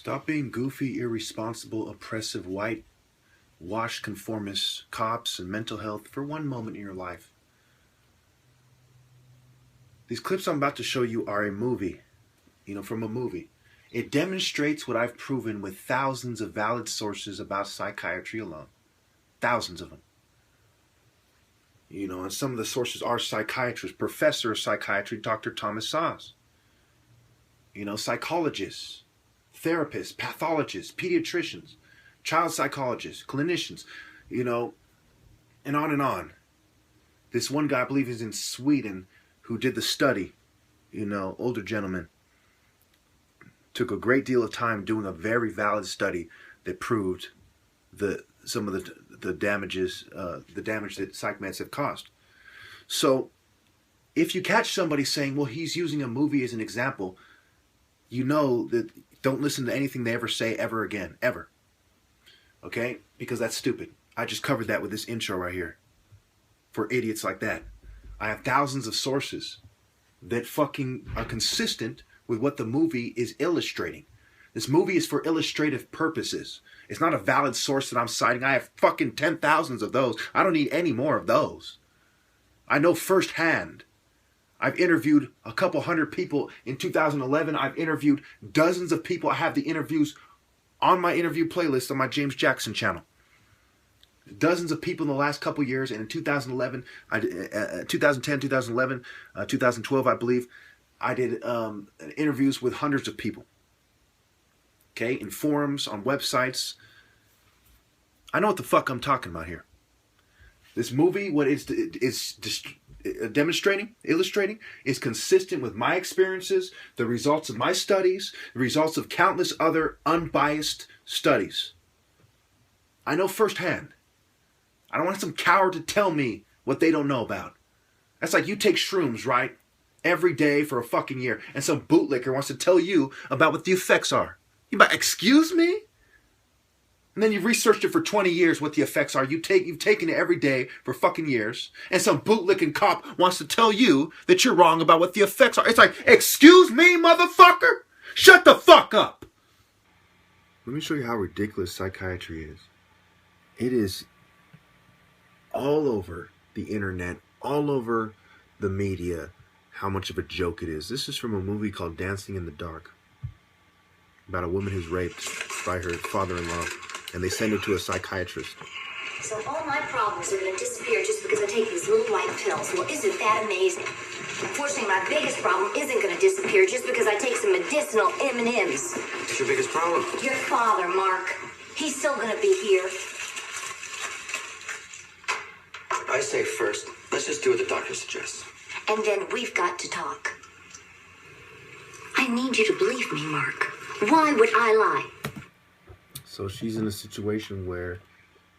Stop being goofy, irresponsible, oppressive, white-washed conformists, cops, and mental health for one moment in your life. These clips I'm about to show you are a movie, from a movie. It demonstrates what I've proven with thousands of valid sources about psychiatry alone. Thousands of them. And some of the sources are psychiatrists, professor of psychiatry, Dr. Thomas Saz. Psychologists, therapists, pathologists, pediatricians, child psychologists, clinicians, and on and on. This one guy, I believe is in Sweden, who did the study, older gentleman, took a great deal of time doing a very valid study that proved some of the damage that psych meds have caused. So if you catch somebody saying, well, he's using a movie as an example, that don't listen to anything they ever say ever again, ever. Okay? Because that's stupid. I just covered that with this intro right here. For idiots like that. I have thousands of sources that fucking are consistent with what the movie is illustrating. This movie is for illustrative purposes. It's not a valid source that I'm citing. I have fucking 10,000s of those. I don't need any more of those. I know firsthand. I've interviewed a couple hundred people in 2011. I've interviewed dozens of people. I have the interviews on my interview playlist on my James Jackson channel. Dozens of people in the last couple years, and in 2011, 2010, 2011, 2012, I believe, I did interviews with hundreds of people. Okay, in forums, on websites. I know what the fuck I'm talking about here. This movie, what it's demonstrating, illustrating, is consistent with my experiences, the results of my studies, the results of countless other unbiased studies. I know firsthand. I don't want some coward to tell me what they don't know about. That's like you take shrooms, right? Every day for a fucking year, and some bootlicker wants to tell you about what the effects are. You might, excuse me? And then you've researched it for 20 years what the effects are. You've taken it every day for fucking years, and some bootlicking cop wants to tell you that you're wrong about what the effects are. It's like, excuse me, motherfucker? Shut the fuck up! Let me show you how ridiculous psychiatry is. It is all over the internet, all over the media, how much of a joke it is. This is from a movie called Dancing in the Dark, about a woman who's raped by her father-in-law, and they send her to a psychiatrist. So all my problems are going to disappear just because I take these little white pills. Well, isn't that amazing? Unfortunately, my biggest problem isn't going to disappear just because I take some medicinal M&Ms. What's your biggest problem? Your father, Mark. He's still going to be here. I say first, let's just do what the doctor suggests. And then we've got to talk. I need you to believe me, Mark. Why would I lie? So she's in a situation where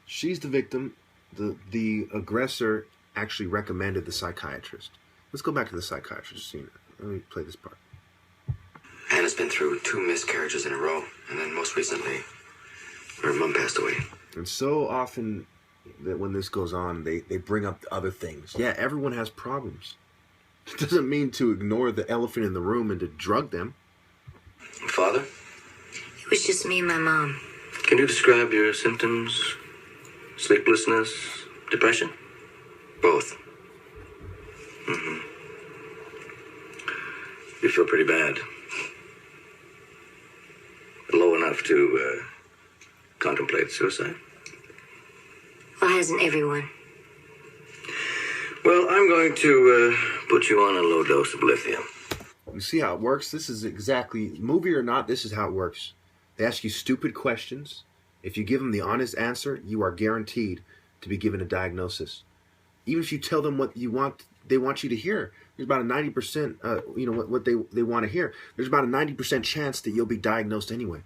she's the victim. The aggressor actually recommended the psychiatrist. Let's go back to the psychiatrist scene. Let me play this part. Hannah's been through 2 miscarriages in a row, and then most recently, her mom passed away. And so often that when this goes on, they bring up other things. Yeah, everyone has problems. It doesn't mean to ignore the elephant in the room and to drug them. Father? It was just me and my mom. Can you describe your symptoms? Sleeplessness? Depression? Both. Mm-hmm. You feel pretty bad. Low enough to contemplate suicide? Why hasn't everyone? Well, I'm going to put you on a low dose of lithium. You see how it works? This is exactly, movie or not, this is how it works. They ask you stupid questions. If you give them the honest answer, you are guaranteed to be given a diagnosis. Even if you tell them what you want, they want you to hear. There's about a 90%, what they want to hear. There's about a 90% chance that you'll be diagnosed anyway.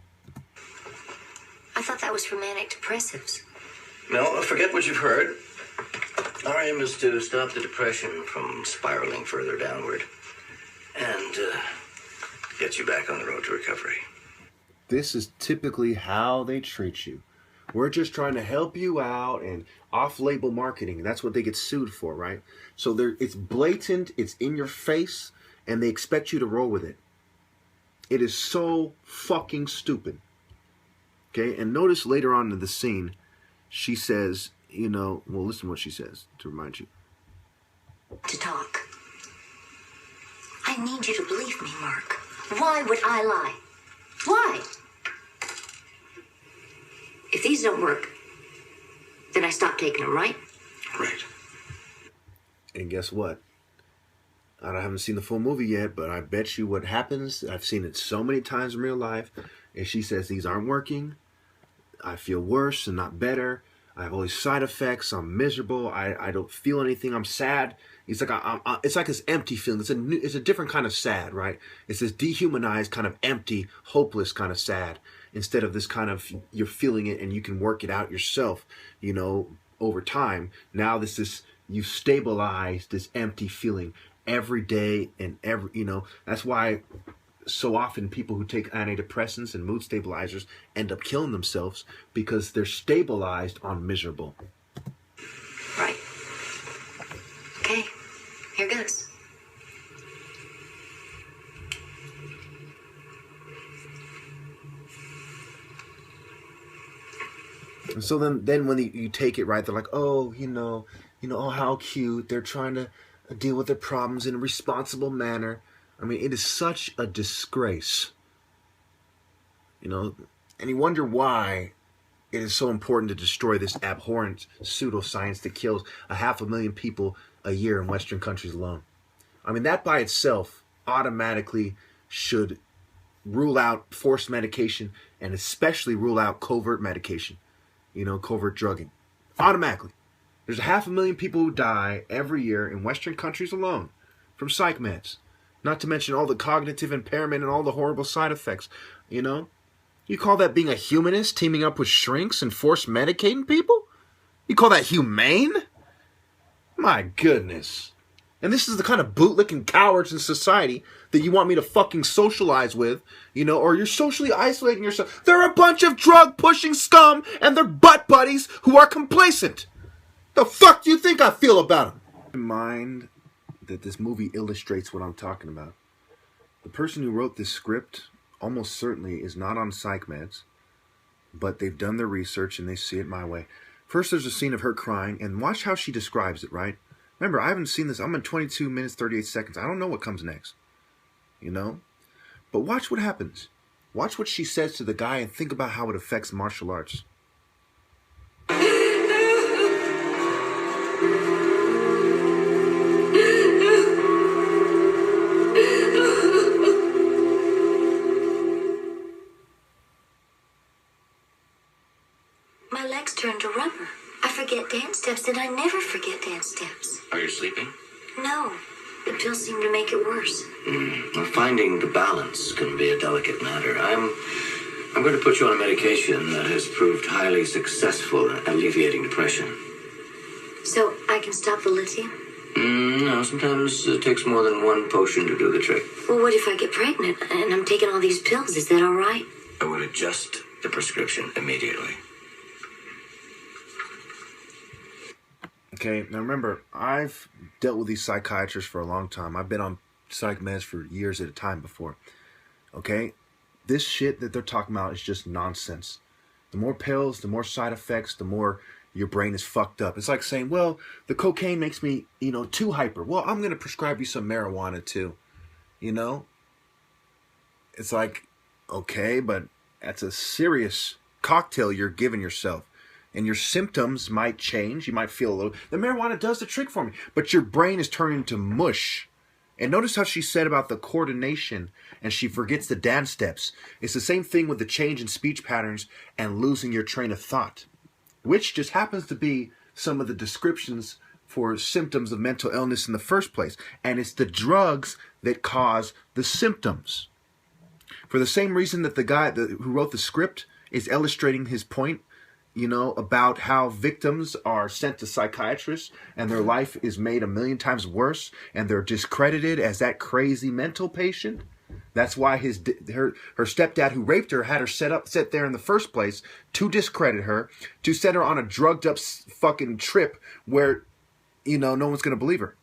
I thought that was for manic depressives. No, forget what you've heard. Our aim is to stop the depression from spiraling further downward and get you back on the road to recovery. This is typically how they treat you. We're just trying to help you out, and off-label marketing. That's what they get sued for, right? So it's blatant, it's in your face, and they expect you to roll with it. It is so fucking stupid. Okay, and notice later on in the scene, she says, you know, well, listen to what she says to remind you. To talk. I need you to believe me, Mark. Why would I lie? Why? If these don't work, then I stop taking them, right? Right. And guess what? I haven't seen the full movie yet, but I bet you what happens, I've seen it so many times in real life, and she says these aren't working, I feel worse and not better, I have all these side effects, I'm miserable, I don't feel anything, I'm sad. It's like it's like this empty feeling. It's a different kind of sad, right? It's this dehumanized kind of empty, hopeless kind of sad, instead of this kind of you're feeling it and you can work it out yourself, you know, over time. Now you stabilize this empty feeling every day and every, you know, that's why so often people who take antidepressants and mood stabilizers end up killing themselves, because they're stabilized on miserable. Right. Okay, here goes. And so then when you take it, right, they're like, oh, oh, how cute. They're trying to deal with their problems in a responsible manner. I mean, it is such a disgrace, you know, and you wonder why it is so important to destroy this abhorrent pseudoscience that kills 500,000 people a year in Western countries alone. I mean, that by itself automatically should rule out forced medication, and especially rule out covert medication, you know, covert drugging. Automatically. There's 500,000 people who die every year in Western countries alone from psych meds. Not to mention all the cognitive impairment and all the horrible side effects, you know? You call that being a humanist, teaming up with shrinks and forced medicating people? You call that humane? My goodness. And this is the kind of bootlicking cowards in society that you want me to fucking socialize with, you know, or you're socially isolating yourself. They're a bunch of drug-pushing scum and their butt buddies who are complacent. The fuck do you think I feel about them? Keep in mind that this movie illustrates what I'm talking about. The person who wrote this script almost certainly is not on psych meds, but they've done their research and they see it my way. First, there's a scene of her crying, and watch how she describes it, right? Remember, I haven't seen this. I'm in 22 minutes, 38 seconds. I don't know what comes next, you know? But watch what happens. Watch what she says to the guy and think about how it affects martial arts. My legs turn to rubber. I forget dance steps, and I never forget dance steps. Are you sleeping? No, the pills seem to make it worse. Well, finding the balance can be a delicate matter. I'm going to put you on a medication that has proved highly successful at alleviating depression. So I can stop the lithium? No, sometimes it takes more than one potion to do the trick. Well, what if I get pregnant and I'm taking all these pills? Is that all right? I would adjust the prescription immediately. Okay, now remember, I've dealt with these psychiatrists for a long time. I've been on psych meds for years at a time before. Okay? This shit that they're talking about is just nonsense. The more pills, the more side effects, the more your brain is fucked up. It's like saying, well, the cocaine makes me, too hyper. Well, I'm going to prescribe you some marijuana too. You know? It's like, okay, but that's a serious cocktail you're giving yourself. And your symptoms might change. You might feel a little... The marijuana does the trick for me. But your brain is turning to mush. And notice how she said about the coordination and she forgets the dance steps. It's the same thing with the change in speech patterns and losing your train of thought, which just happens to be some of the descriptions for symptoms of mental illness in the first place. And it's the drugs that cause the symptoms. For the same reason that the guy who wrote the script is illustrating his point, about how victims are sent to psychiatrists and their life is made 1,000,000 times worse and they're discredited as that crazy mental patient. That's why her stepdad who raped her had her set there in the first place to discredit her, to set her on a drugged up fucking trip where, no one's going to believe her.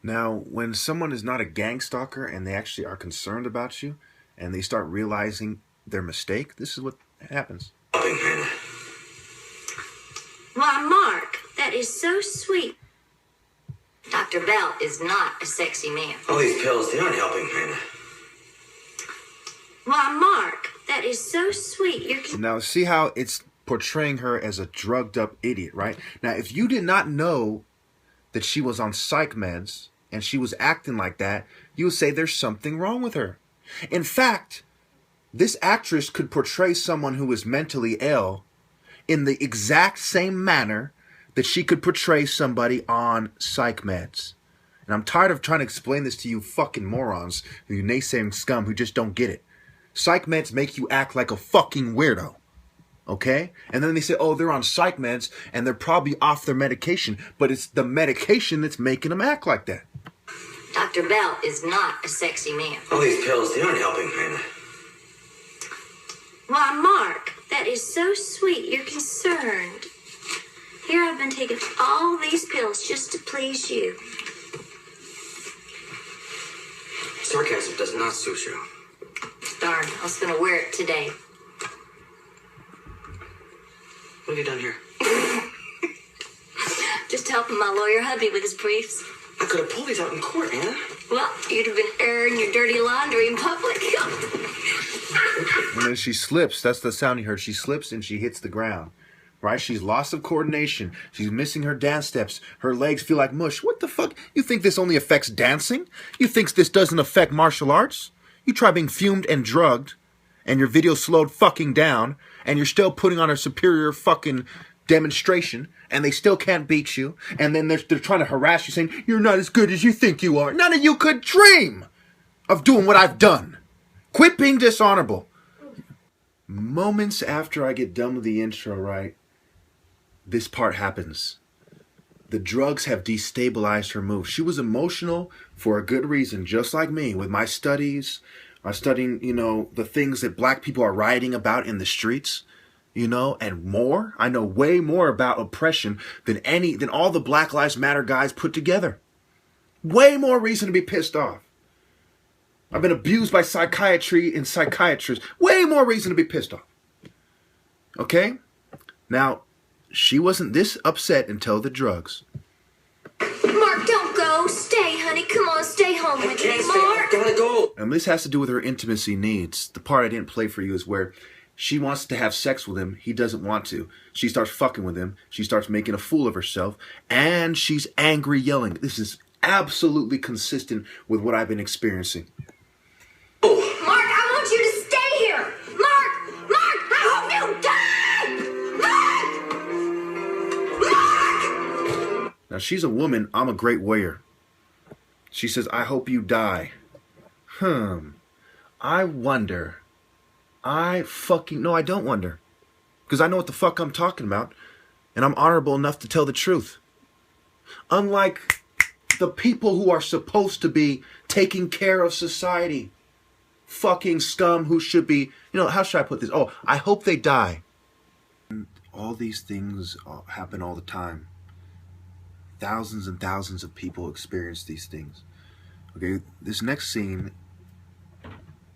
Now, when someone is not a gang stalker and they actually are concerned about you and they start realizing their mistake, this is what happens. Why, Mark, that is so sweet. Dr. Bell is not a sexy man. All these pills, they aren't helping, Hannah. Why, Mark, that is so sweet. Now, see how it's portraying her as a drugged up idiot, right? Now, if you did not know that she was on psych meds and she was acting like that, you would say there's something wrong with her. In fact, this actress could portray someone who is mentally ill in the exact same manner that she could portray somebody on psych meds. And I'm tired of trying to explain this to you fucking morons, you naysaying scum who just don't get it. Psych meds make you act like a fucking weirdo. Okay? And then they say, oh, they're on psych meds and they're probably off their medication, but it's the medication that's making them act like that. Dr. Bell is not a sexy man. All these pills, they aren't helping, Hannah. Why, Mark, that is so sweet. You're concerned. Here I've been taking all these pills just to please you. Sarcasm does not suit you. Darn, I was gonna wear it today. What have you done here? Just helping my lawyer hubby with his briefs. I could have pulled these out in court, Hannah. Well, you'd have been airing your dirty laundry in public. And then she slips. That's the sound you heard. She slips and she hits the ground. Right? She's lost of coordination. She's missing her dance steps. Her legs feel like mush. What the fuck? You think this only affects dancing? You think this doesn't affect martial arts? You try being fumed and drugged, and your video slowed fucking down, and you're still putting on a superior fucking demonstration, and they still can't beat you, and then they're trying to harass you saying, you're not as good as you think you are. None of you could dream of doing what I've done. Quit being dishonorable. Moments after I get done with the intro, right, this part happens. The drugs have destabilized her moves. She was emotional for a good reason, just like me, with my studies. I'm studying, the things that black people are writing about in the streets, and more. I know way more about oppression than all the Black Lives Matter guys put together. Way more reason to be pissed off. I've been abused by psychiatry and psychiatrists. Way more reason to be pissed off. Okay? Now, she wasn't this upset until the drugs. Mark, don't go. Stay, honey. Come on, stay home with me, Mark. Gotta go. And this has to do with her intimacy needs. The part I didn't play for you is where she wants to have sex with him. He doesn't want to. She starts fucking with him. She starts making a fool of herself. And she's angry, yelling. This is absolutely consistent with what I've been experiencing. Mark, I want you to stay here. Mark, I hope you die. Mark. Now, she's a woman. I'm a great warrior. She says, I hope you die. I wonder. No, I don't wonder. Because I know what the fuck I'm talking about. And I'm honorable enough to tell the truth. Unlike the people who are supposed to be taking care of society. Fucking scum who should be, how should I put this? Oh, I hope they die. And all these things happen all the time. Thousands and thousands of people experience these things. Okay, this next scene,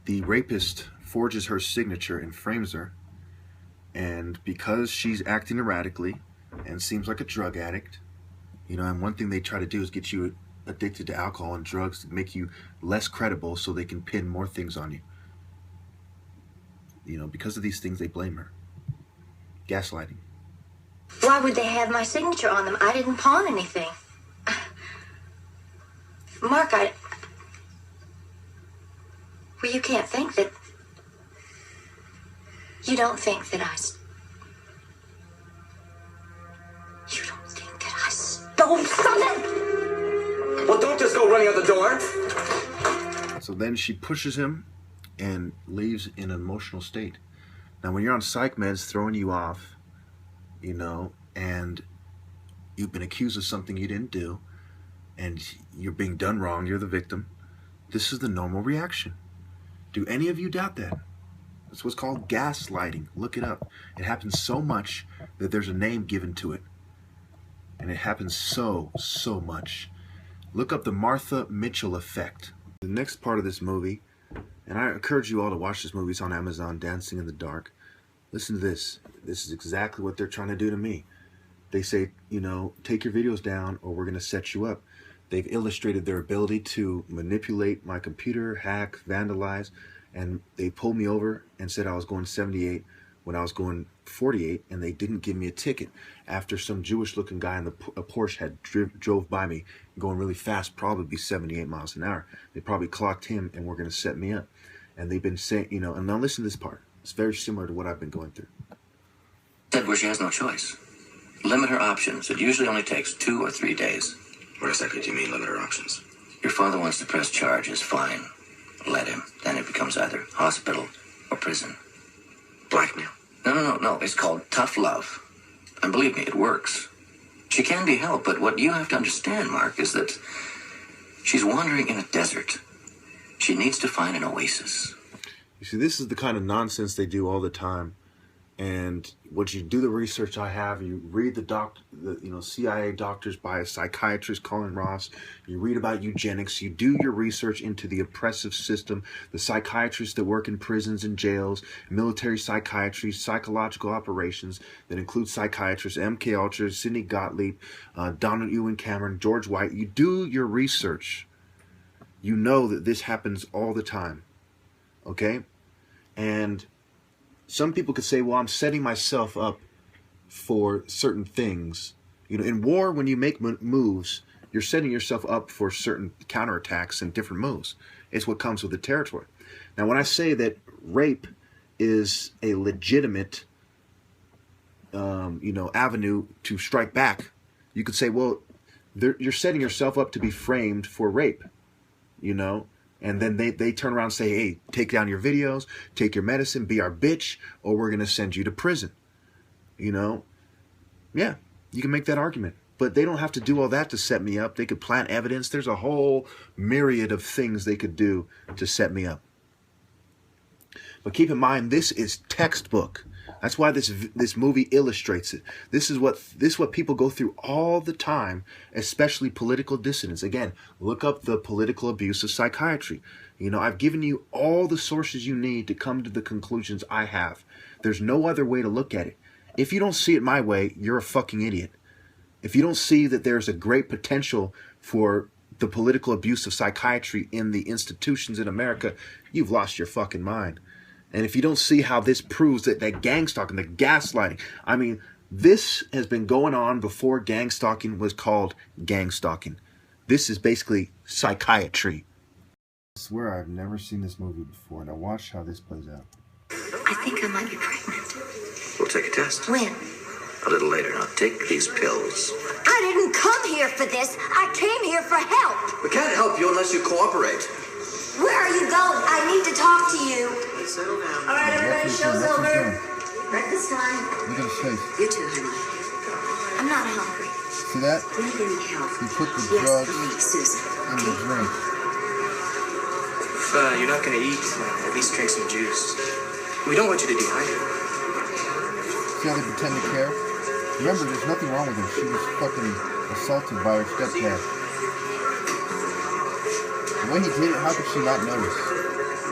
the rapist forges her signature and frames her. And because she's acting erratically and seems like a drug addict, and one thing they try to do is get you addicted to alcohol and drugs to make you less credible so they can pin more things on you. Because of these things, they blame her. Gaslighting. Why would they have my signature on them? I didn't pawn anything. Mark, well, you can't think that... You don't think that You don't think that I stole something? Well, don't just go running out the door. So then she pushes him and leaves in an emotional state. Now, when you're on psych meds throwing you off, and you've been accused of something you didn't do, and you're being done wrong, you're the victim, this is the normal reaction. Do any of you doubt that? That's what's called gaslighting. Look it up. It happens so much that there's a name given to it. And it happens so much Look up the Martha Mitchell effect. The next part of this movie, and I encourage you all to watch this movie. It's on Amazon, Dancing in the Dark. Listen to this. This is exactly what they're trying to do to me. They say, you know, take your videos down or we're going to set you up. They've illustrated their ability to manipulate my computer, hack, vandalize, and they pulled me over and said I was going 78 when I was going 48, and they didn't give me a ticket after some Jewish-looking guy in a Porsche had drove by me going really fast, probably 78 miles an hour. They probably clocked him and were going to set me up. And they've been saying, you know, and now listen to this part. It's very similar to what I've been going through. Said where she has no choice. Limit her options. It usually only takes 2 or 3 days. What exactly do you mean, limit her options? Your father wants to press charges. Fine. Let him. Then it becomes either hospital or prison. Blackmail? No. It's called tough love. And believe me, it works. She can be helped, but what you have to understand, Mark, is that she's wandering in a desert. She needs to find an oasis. You see, this is the kind of nonsense they do all the time. And what you do the research I have, you read the CIA doctors by a psychiatrist, Colin Ross. You read about eugenics. You do your research into the oppressive system, the psychiatrists that work in prisons and jails, military psychiatry, psychological operations that include psychiatrists, MK Ultra, Sidney Gottlieb, Donald Ewan Cameron, George White. You do your research. You know that this happens all the time. Okay? And some people could say, well, I'm setting myself up for certain things. You know, in war, when you make moves, you're setting yourself up for certain counterattacks and different moves. It's what comes with the territory. Now, when I say that rape is a legitimate, avenue to strike back, you could say, well, you're setting yourself up to be framed for rape, you know. And then they turn around and say, hey, take down your videos, take your medicine, be our bitch, or we're going to send you to prison. You know? Yeah, you can make that argument. But they don't have to do all that to set me up. They could plant evidence. There's a whole myriad of things they could do to set me up. But keep in mind, this is textbook. That's why this movie illustrates it. This is what people go through all the time, especially political dissidents. Again, look up the political abuse of psychiatry. You know, I've given you all the sources you need to come to the conclusions I have. There's no other way to look at it. If you don't see it my way, you're a fucking idiot. If you don't see that there's a great potential for the political abuse of psychiatry in the institutions in America, you've lost your fucking mind. And if you don't see how this proves that gang stalking, the gaslighting, I mean, this has been going on before gang stalking was called gang stalking. This is basically psychiatry. I swear I've never seen this movie before. Now watch how this plays out. I think I might be pregnant. We'll take a test. When? A little later. Now take these pills. I didn't come here for this. I came here for help. We can't help you unless you cooperate. Where are you going? I need to talk to you. Settle down. All right, everybody, show's over. Right this time. Look at his face. You too, honey. I'm not hungry. See that? Need any help? He put the Yes, drugs please, Susan. in the drink. If you're not gonna eat, at least drink some juice. We don't want you to dehydrate. See how they pretend to care? Remember, there's nothing wrong with her. She was fucking assaulted by her stepdad. The way he did it, how could she not notice?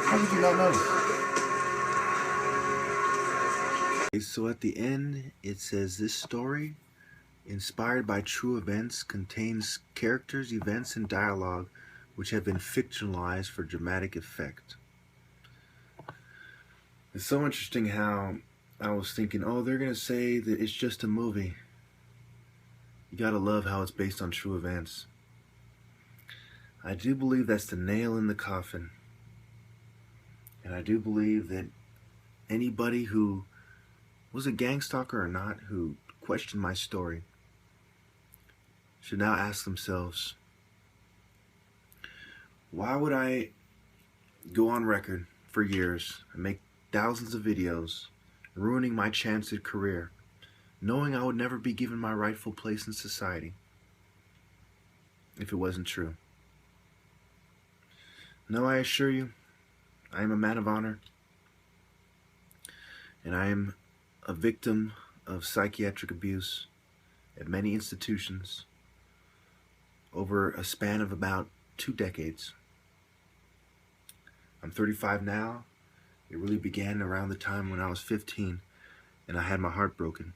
How could you not notice? So at the end, it says, this story, inspired by true events, contains characters, events, and dialogue which have been fictionalized for dramatic effect. It's so interesting how I was thinking, oh, they're going to say that it's just a movie. You gotta love how it's based on true events. I do believe that's the nail in the coffin. And I do believe that anybody who was a gang stalker or not, who questioned my story, should now ask themselves, why would I go on record for years and make thousands of videos, ruining my chance at career, knowing I would never be given my rightful place in society if it wasn't true? No, I assure you, I am a man of honor, and I am a victim of psychiatric abuse at many institutions over a span of about 2 decades. I'm 35 now. It really began around the time when I was 15 and I had my heart broken.